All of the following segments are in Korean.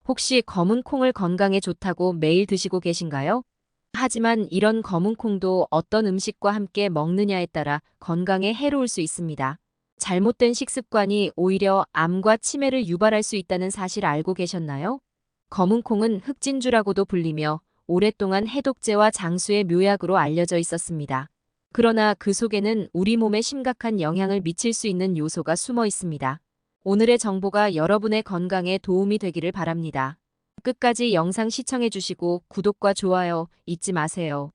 혹시 검은 콩을 건강에 좋다고 매일 드시고 계신가요? 하지만 이런 검은 콩도 어떤 음식과 함께 먹느냐에 따라 건강에 해로울 수 있습니다. 잘못된 식습관이 오히려 암과 치매를 유발할 수 있다는 사실 알고 계셨나요? 검은 콩은 흑진주라고도 불리며 오랫동안 해독제와 장수의 묘약으로 알려져 있었습니다. 그러나 그 속에는 우리 몸에 심각한 영향을 미칠 수 있는 요소가 숨어 있습니다. 오늘의 정보가 여러분의 건강에 도움이 되기를 바랍니다. 끝까지 영상 시청해 주시고 구독과 좋아요 잊지 마세요.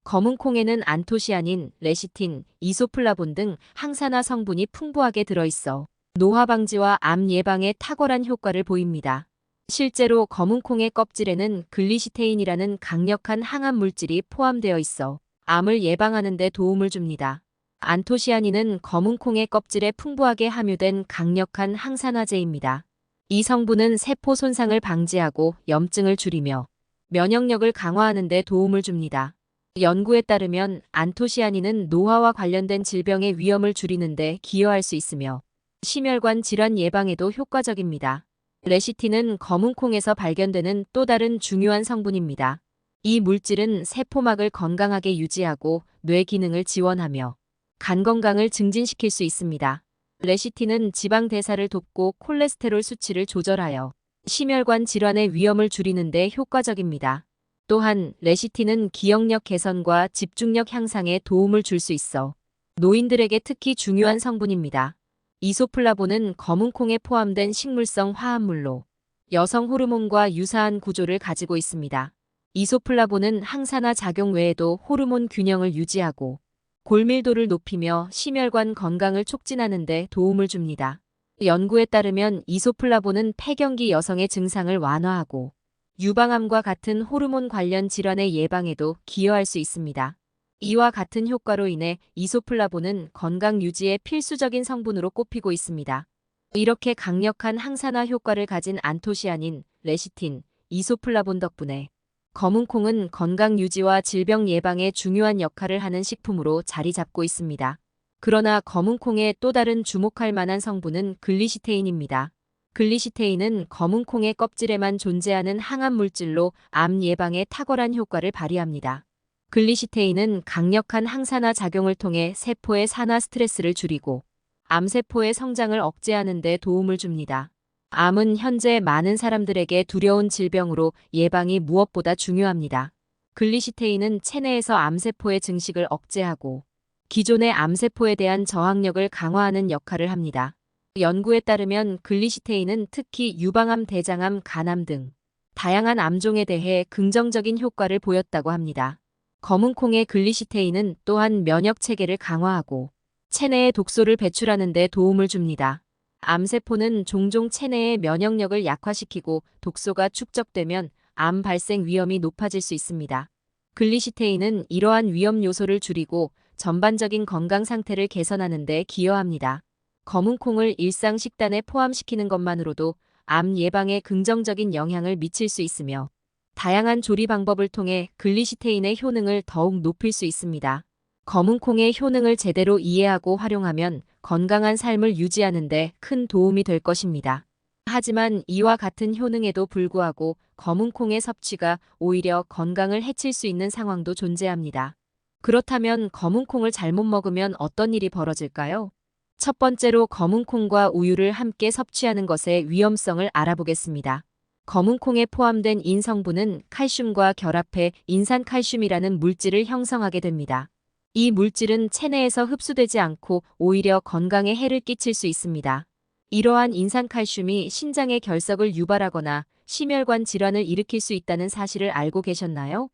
검은 콩에는 안토시아닌, 레시틴, 이소플라본 등 항산화 성분이 풍부하게 들어있어 노화 방지와 암 예방에 탁월한 효과를 보입니다. 실제로 검은 콩의 껍질에는 글리시테인이라는 강력한 항암 물질이 포함되어 있어 암을 예방하는 데 도움을 줍니다. 안토시아닌은 검은 콩의 껍질에 풍부하게 함유된 강력한 항산화제입니다. 이 성분은 세포 손상을 방지하고 염증을 줄이며 면역력을 강화하는 데 도움을 줍니다. 연구에 따르면 안토시아닌은 노화와 관련된 질병의 위험을 줄이는 데 기여할 수 있으며 심혈관 질환 예방에도 효과적입니다. 레시틴은 검은 콩에서 발견되는 또 다른 중요한 성분입니다. 이 물질은 세포막을 건강하게 유지하고 뇌 기능을 지원하며 간 건강을 증진시킬 수 있습니다. 레시틴은 지방 대사를 돕고 콜레스테롤 수치를 조절하여 심혈관 질환의 위험을 줄이는 데 효과적입니다. 또한 레시틴은 기억력 개선과 집중력 향상에 도움을 줄 수 있어 노인들에게 특히 중요한 성분입니다. 이소플라본은 검은 콩에 포함된 식물성 화합물로 여성 호르몬과 유사한 구조를 가지고 있습니다. 이소플라본은 항산화 작용 외에도 호르몬 균형을 유지하고 골밀도를 높이며 심혈관 건강을 촉진하는 데 도움을 줍니다. 연구에 따르면 이소플라본은 폐경기 여성의 증상을 완화하고 유방암과 같은 호르몬 관련 질환의 예방에도 기여할 수 있습니다. 이와 같은 효과로 인해 이소플라본은 건강 유지에 필수적인 성분으로 꼽히고 있습니다. 이렇게 강력한 항산화 효과를 가진 안토시아닌, 레시틴, 이소플라본 덕분에 검은 콩은 건강 유지와 질병 예방에 중요한 역할을 하는 식품으로 자리 잡고 있습니다. 그러나 검은 콩의 또 다른 주목할 만한 성분은 글리시테인입니다. 글리시테인은 검은 콩의 껍질에만 존재하는 항암 물질로 암 예방에 탁월한 효과를 발휘합니다. 글리시테인은 강력한 항산화 작용을 통해 세포의 산화 스트레스를 줄이고 암세포의 성장을 억제하는 데 도움을 줍니다. 암은 현재 많은 사람들에게 두려운 질병으로 예방이 무엇보다 중요합니다. 글리시테인은 체내에서 암세포의 증식을 억제하고 기존의 암세포에 대한 저항력을 강화하는 역할을 합니다. 연구에 따르면 글리시테인은 특히 유방암, 대장암, 간암 등 다양한 암종에 대해 긍정적인 효과를 보였다고 합니다. 검은 콩의 글리시테인은 또한 면역 체계를 강화하고 체내의 독소를 배출하는 데 도움을 줍니다. 암세포는 종종 체내의 면역력을 약화시키고 독소가 축적되면 암 발생 위험이 높아질 수 있습니다. 글리시테인은 이러한 위험 요소를 줄이고 전반적인 건강 상태를 개선하는 데 기여합니다. 검은 콩을 일상 식단에 포함시키는 것만으로도 암 예방에 긍정적인 영향을 미칠 수 있으며 다양한 조리 방법을 통해 글리시테인의 효능을 더욱 높일 수 있습니다. 검은 콩의 효능을 제대로 이해하고 활용하면 건강한 삶을 유지하는 데 큰 도움이 될 것입니다. 하지만 이와 같은 효능에도 불구하고 검은 콩의 섭취가 오히려 건강을 해칠 수 있는 상황도 존재합니다. 그렇다면 검은 콩을 잘못 먹으면 어떤 일이 벌어질까요? 첫 번째로 검은 콩과 우유를 함께 섭취하는 것의 위험성을 알아보겠습니다. 검은 콩에 포함된 인 성분은 칼슘과 결합해 인산칼슘이라는 물질을 형성하게 됩니다. 이 물질은 체내에서 흡수되지 않고 오히려 건강에 해를 끼칠 수 있습니다. 이러한 인산칼슘이 신장의 결석을 유발하거나 심혈관 질환을 일으킬 수 있다는 사실을 알고 계셨나요?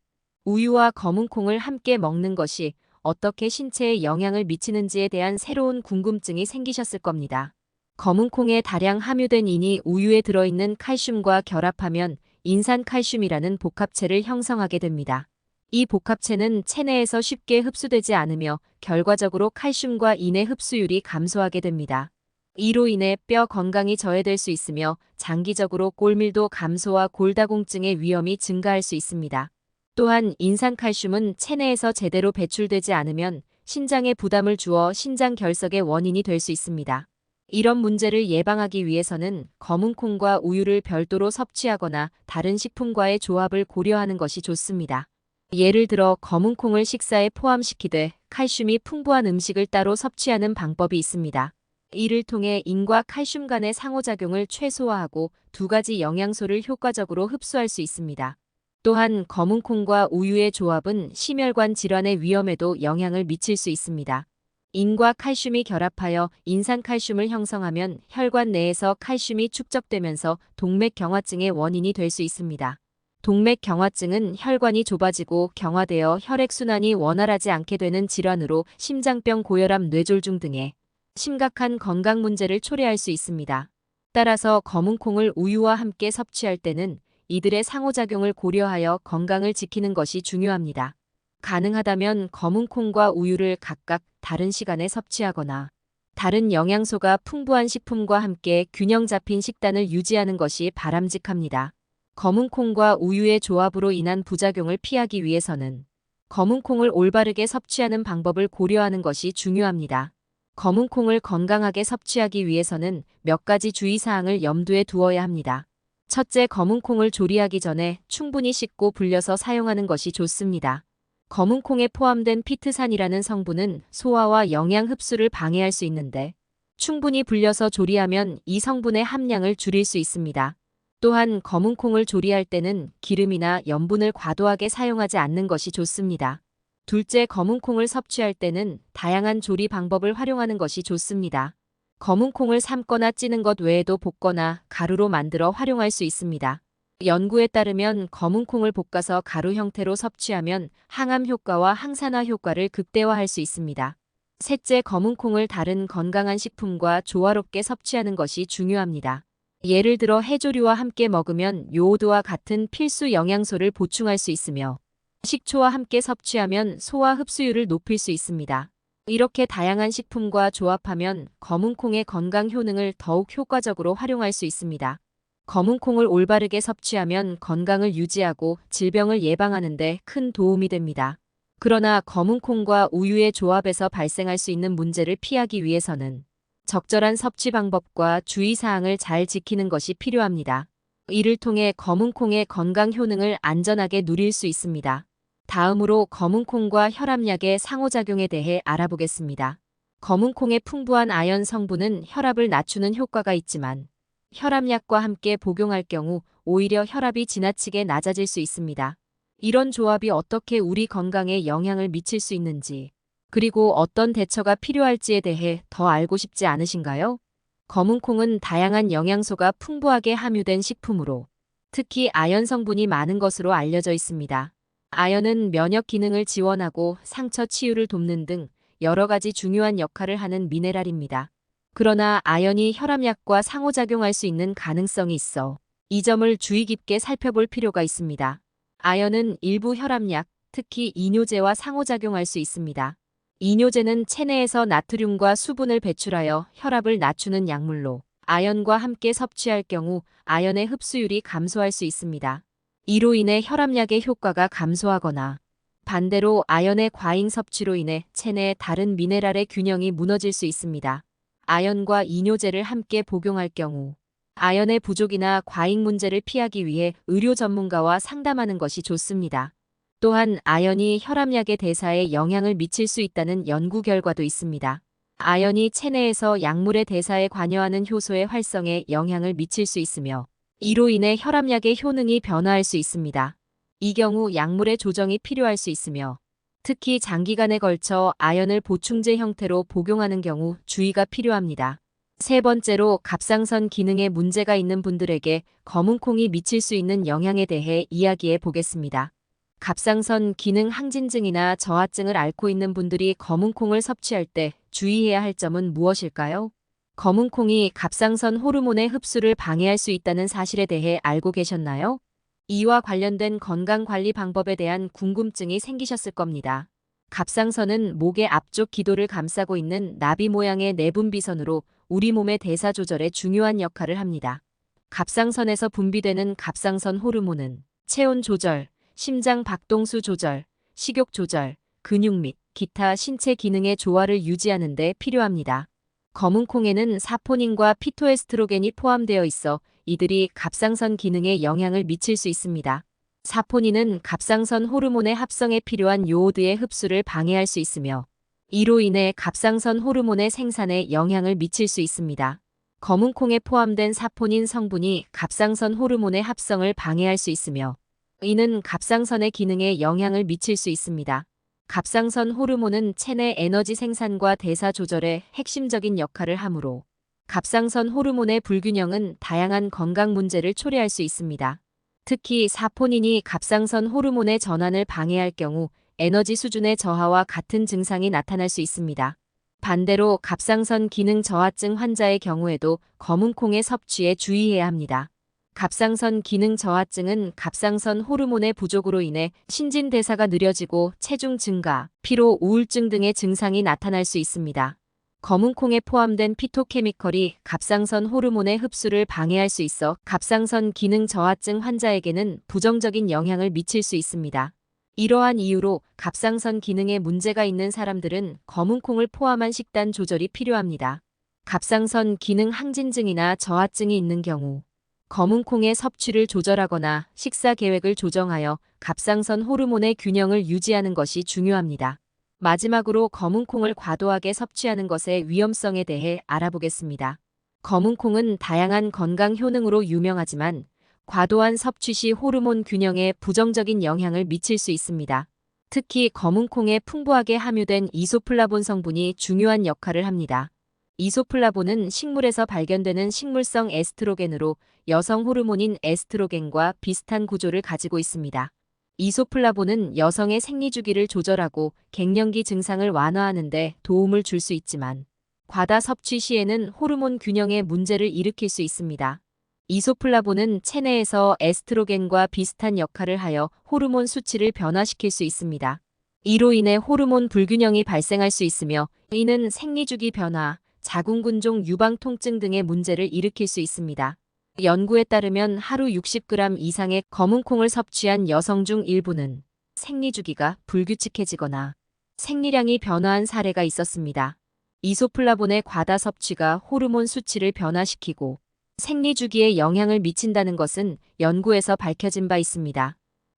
우유와 검은 콩을 함께 먹는 것이 어떻게 신체에 영향을 미치는지에 대한 새로운 궁금증이 생기셨을 겁니다. 검은 콩에 다량 함유된 인이 우유에 들어있는 칼슘과 결합하면 인산칼슘이라는 복합체를 형성하게 됩니다. 이 복합체는 체내에서 쉽게 흡수되지 않으며 결과적으로 칼슘과 인의 흡수율이 감소하게 됩니다. 이로 인해 뼈 건강이 저해될 수 있으며 장기적으로 골밀도 감소와 골다공증의 위험이 증가할 수 있습니다. 또한 인산칼슘은 체내에서 제대로 배출되지 않으면 신장에 부담을 주어 신장 결석의 원인이 될 수 있습니다. 이런 문제를 예방하기 위해서는 검은 콩과 우유를 별도로 섭취하거나 다른 식품과의 조합을 고려하는 것이 좋습니다. 예를 들어 검은 콩을 식사에 포함시키되 칼슘이 풍부한 음식을 따로 섭취하는 방법이 있습니다. 이를 통해 인과 칼슘 간의 상호작용을 최소화하고 두 가지 영양소를 효과적으로 흡수할 수 있습니다. 또한 검은 콩과 우유의 조합은 심혈관 질환의 위험에도 영향을 미칠 수 있습니다. 인과 칼슘이 결합하여 인산칼슘을 형성하면 혈관 내에서 칼슘이 축적되면서 동맥경화증의 원인이 될 수 있습니다. 동맥경화증은 혈관이 좁아지고 경화되어 혈액순환이 원활하지 않게 되는 질환으로 심장병, 고혈압, 뇌졸중 등의 심각한 건강 문제를 초래할 수 있습니다. 따라서 검은 콩을 우유와 함께 섭취할 때는 이들의 상호작용을 고려하여 건강을 지키는 것이 중요합니다. 가능하다면 검은 콩과 우유를 각각 다른 시간에 섭취하거나 다른 영양소가 풍부한 식품과 함께 균형 잡힌 식단을 유지하는 것이 바람직합니다. 검은 콩과 우유의 조합으로 인한 부작용을 피하기 위해서는 검은 콩을 올바르게 섭취하는 방법을 고려하는 것이 중요합니다. 검은 콩을 건강하게 섭취하기 위해서는 몇 가지 주의사항을 염두에 두어야 합니다. 첫째, 검은 콩을 조리하기 전에 충분히 씻고 불려서 사용하는 것이 좋습니다. 검은 콩에 포함된 피트산이라는 성분은 소화와 영양 흡수를 방해할 수 있는데 충분히 불려서 조리하면 이 성분의 함량을 줄일 수 있습니다. 또한 검은 콩을 조리할 때는 기름이나 염분을 과도하게 사용하지 않는 것이 좋습니다. 둘째, 검은 콩을 섭취할 때는 다양한 조리 방법을 활용하는 것이 좋습니다. 검은 콩을 삶거나 찌는 것 외에도 볶거나 가루로 만들어 활용할 수 있습니다. 연구에 따르면 검은 콩을 볶아서 가루 형태로 섭취하면 항암 효과와 항산화 효과를 극대화할 수 있습니다. 셋째, 검은 콩을 다른 건강한 식품과 조화롭게 섭취하는 것이 중요합니다. 예를 들어 해조류와 함께 먹으면 요오드와 같은 필수 영양소를 보충할 수 있으며 식초와 함께 섭취하면 소화 흡수율을 높일 수 있습니다. 이렇게 다양한 식품과 조합하면 검은 콩의 건강 효능을 더욱 효과적으로 활용할 수 있습니다. 검은 콩을 올바르게 섭취하면 건강을 유지하고 질병을 예방하는 데 큰 도움이 됩니다. 그러나 검은 콩과 우유의 조합에서 발생할 수 있는 문제를 피하기 위해서는 적절한 섭취 방법과 주의사항을 잘 지키는 것이 필요합니다. 이를 통해 검은 콩의 건강 효능을 안전하게 누릴 수 있습니다. 다음으로 검은 콩과 혈압약의 상호작용에 대해 알아보겠습니다. 검은 콩의 풍부한 아연 성분은 혈압을 낮추는 효과가 있지만 혈압약과 함께 복용할 경우 오히려 혈압이 지나치게 낮아질 수 있습니다. 이런 조합이 어떻게 우리 건강에 영향을 미칠 수 있는지, 그리고 어떤 대처가 필요할지에 대해 더 알고 싶지 않으신가요? 검은 콩은 다양한 영양소가 풍부하게 함유된 식품으로 특히 아연 성분이 많은 것으로 알려져 있습니다. 아연은 면역 기능을 지원하고 상처 치유를 돕는 등 여러 가지 중요한 역할을 하는 미네랄입니다. 그러나 아연이 혈압약과 상호작용할 수 있는 가능성이 있어 이 점을 주의 깊게 살펴볼 필요가 있습니다. 아연은 일부 혈압약, 특히 이뇨제와 상호작용할 수 있습니다. 이뇨제는 체내에서 나트륨과 수분을 배출하여 혈압을 낮추는 약물로 아연과 함께 섭취할 경우 아연의 흡수율이 감소할 수 있습니다. 이로 인해 혈압약의 효과가 감소하거나 반대로 아연의 과잉 섭취로 인해 체내의 다른 미네랄의 균형이 무너질 수 있습니다. 아연과 이뇨제를 함께 복용할 경우 아연의 부족이나 과잉 문제를 피하기 위해 의료 전문가와 상담하는 것이 좋습니다. 또한 아연이 혈압약의 대사에 영향을 미칠 수 있다는 연구 결과도 있습니다. 아연이 체내에서 약물의 대사에 관여하는 효소의 활성에 영향을 미칠 수 있으며 이로 인해 혈압약의 효능이 변화할 수 있습니다. 이 경우 약물의 조정이 필요할 수 있으며 특히 장기간에 걸쳐 아연을 보충제 형태로 복용하는 경우 주의가 필요합니다. 세 번째로 갑상선 기능에 문제가 있는 분들에게 검은 콩이 미칠 수 있는 영향에 대해 이야기해 보겠습니다. 갑상선 기능 항진증이나 저하증을 앓고 있는 분들이 검은 콩을 섭취할 때 주의해야 할 점은 무엇일까요? 검은 콩이 갑상선 호르몬의 흡수를 방해할 수 있다는 사실에 대해 알고 계셨나요? 이와 관련된 건강관리 방법에 대한 궁금증이 생기셨을 겁니다. 갑상선은 목의 앞쪽 기도를 감싸고 있는 나비 모양의 내분비선으로 우리 몸의 대사 조절에 중요한 역할을 합니다. 갑상선에서 분비되는 갑상선 호르몬은 체온 조절, 심장 박동수 조절, 식욕 조절, 근육 및 기타 신체 기능의 조화를 유지하는 데 필요합니다. 검은 콩에는 사포닌과 피토에스트로겐이 포함되어 있어 이들이 갑상선 기능에 영향을 미칠 수 있습니다. 사포닌은 갑상선 호르몬의 합성에 필요한 요오드의 흡수를 방해할 수 있으며 이로 인해 갑상선 호르몬의 생산에 영향을 미칠 수 있습니다. 검은 콩에 포함된 사포닌 성분이 갑상선 호르몬의 합성을 방해할 수 있으며 이는 갑상선의 기능에 영향을 미칠 수 있습니다. 갑상선 호르몬은 체내 에너지 생산과 대사 조절에 핵심적인 역할을 하므로 갑상선 호르몬의 불균형은 다양한 건강 문제를 초래할 수 있습니다. 특히 사포닌이 갑상선 호르몬의 전환을 방해할 경우 에너지 수준의 저하와 같은 증상이 나타날 수 있습니다. 반대로 갑상선 기능 저하증 환자의 경우에도 검은 콩의 섭취에 주의해야 합니다. 갑상선 기능 저하증은 갑상선 호르몬의 부족으로 인해 신진대사가 느려지고 체중 증가, 피로, 우울증 등의 증상이 나타날 수 있습니다. 검은 콩에 포함된 피토케미컬이 갑상선 호르몬의 흡수를 방해할 수 있어 갑상선 기능 저하증 환자에게는 부정적인 영향을 미칠 수 있습니다. 이러한 이유로 갑상선 기능에 문제가 있는 사람들은 검은 콩을 포함한 식단 조절이 필요합니다. 갑상선 기능 항진증이나 저하증이 있는 경우 검은 콩의 섭취를 조절하거나 식사 계획을 조정하여 갑상선 호르몬의 균형을 유지하는 것이 중요합니다. 마지막으로 검은 콩을 과도하게 섭취하는 것의 위험성에 대해 알아보겠습니다. 검은 콩은 다양한 건강 효능으로 유명하지만 과도한 섭취 시 호르몬 균형에 부정적인 영향을 미칠 수 있습니다. 특히 검은 콩에 풍부하게 함유된 이소플라본 성분이 중요한 역할을 합니다. 이소플라본은 식물에서 발견되는 식물성 에스트로겐으로 여성 호르몬인 에스트로겐과 비슷한 구조를 가지고 있습니다. 이소플라본은 여성의 생리주기를 조절하고 갱년기 증상을 완화하는 데 도움을 줄 수 있지만 과다 섭취 시에는 호르몬 균형에 문제를 일으킬 수 있습니다. 이소플라본은 체내에서 에스트로겐과 비슷한 역할을 하여 호르몬 수치를 변화시킬 수 있습니다. 이로 인해 호르몬 불균형이 발생할 수 있으며 이는 생리주기 변화, 자궁근종 유방 통증 등의 문제를 일으킬 수 있습니다. 연구에 따르면 하루 60g 이상의 검은 콩을 섭취한 여성 중 일부는 생리주기가 불규칙해지거나 생리량이 변화한 사례가 있었습니다. 이소플라본의 과다 섭취가 호르몬 수치를 변화시키고 생리주기에 영향을 미친다는 것은 연구에서 밝혀진 바 있습니다.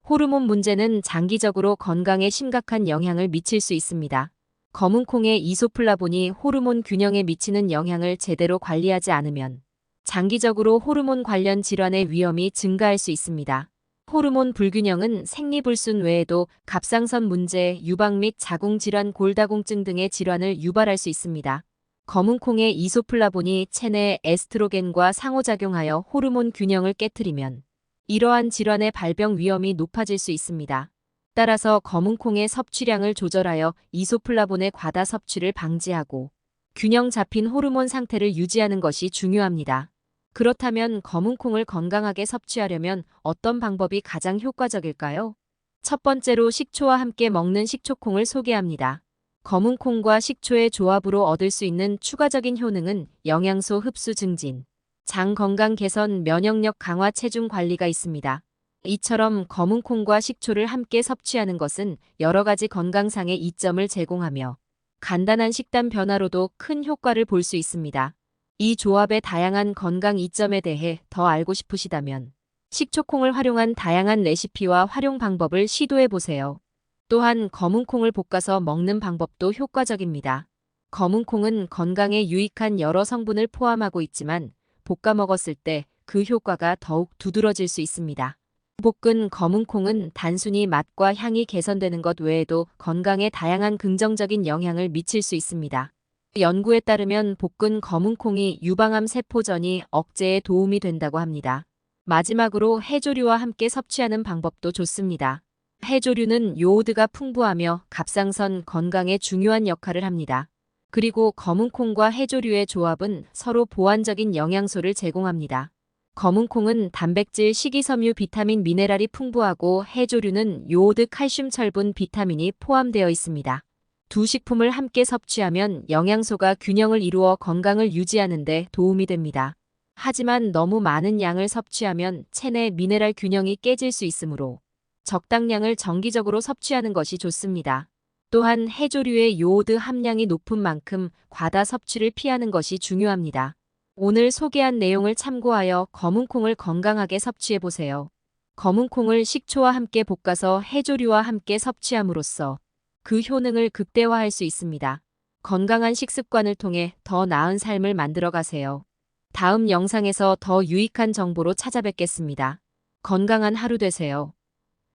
호르몬 문제는 장기적으로 건강에 심각한 영향을 미칠 수 있습니다. 검은 콩의 이소플라본이 호르몬 균형에 미치는 영향을 제대로 관리하지 않으면 장기적으로 호르몬 관련 질환의 위험이 증가할 수 있습니다. 호르몬 불균형은 생리불순 외에도 갑상선 문제, 유방 및 자궁질환, 골다공증 등의 질환을 유발할 수 있습니다. 검은 콩의 이소플라본이 체내 에스트로겐과 상호작용하여 호르몬 균형을 깨트리면 이러한 질환의 발병 위험이 높아질 수 있습니다. 따라서 검은 콩의 섭취량을 조절하여 이소플라본의 과다 섭취를 방지하고 균형 잡힌 호르몬 상태를 유지하는 것이 중요합니다. 그렇다면 검은 콩을 건강하게 섭취하려면 어떤 방법이 가장 효과적일까요? 첫 번째로 식초와 함께 먹는 식초콩을 소개합니다. 검은 콩과 식초의 조합으로 얻을 수 있는 추가적인 효능은 영양소 흡수 증진, 장 건강 개선, 면역력 강화, 체중 관리가 있습니다. 이처럼 검은 콩과 식초를 함께 섭취하는 것은 여러 가지 건강상의 이점을 제공하며 간단한 식단 변화로도 큰 효과를 볼 수 있습니다. 이 조합의 다양한 건강 이점에 대해 더 알고 싶으시다면 식초콩을 활용한 다양한 레시피와 활용 방법을 시도해 보세요. 또한 검은 콩을 볶아서 먹는 방법도 효과적입니다. 검은 콩은 건강에 유익한 여러 성분을 포함하고 있지만 볶아 먹었을 때 그 효과가 더욱 두드러질 수 있습니다. 볶은 검은 콩은 단순히 맛과 향이 개선되는 것 외에도 건강에 다양한 긍정적인 영향을 미칠 수 있습니다. 연구에 따르면 볶은 검은 콩이 유방암 세포 전이 억제에 도움이 된다고 합니다. 마지막으로 해조류와 함께 섭취하는 방법도 좋습니다. 해조류는 요오드가 풍부하며 갑상선 건강에 중요한 역할을 합니다. 그리고 검은 콩과 해조류의 조합은 서로 보완적인 영양소를 제공합니다. 검은 콩은 단백질, 식이섬유, 비타민, 미네랄이 풍부하고 해조류는 요오드, 칼슘, 철분, 비타민이 포함되어 있습니다. 두 식품을 함께 섭취하면 영양소가 균형을 이루어 건강을 유지하는 데 도움이 됩니다. 하지만 너무 많은 양을 섭취하면 체내 미네랄 균형이 깨질 수 있으므로 적당량을 정기적으로 섭취하는 것이 좋습니다. 또한 해조류의 요오드 함량이 높은 만큼 과다 섭취를 피하는 것이 중요합니다. 오늘 소개한 내용을 참고하여 검은콩을 건강하게 섭취해 보세요. 검은콩을 식초와 함께 볶아서 해조류와 함께 섭취함으로써 그 효능을 극대화할 수 있습니다. 건강한 식습관을 통해 더 나은 삶을 만들어 가세요. 다음 영상에서 더 유익한 정보로 찾아뵙겠습니다. 건강한 하루 되세요.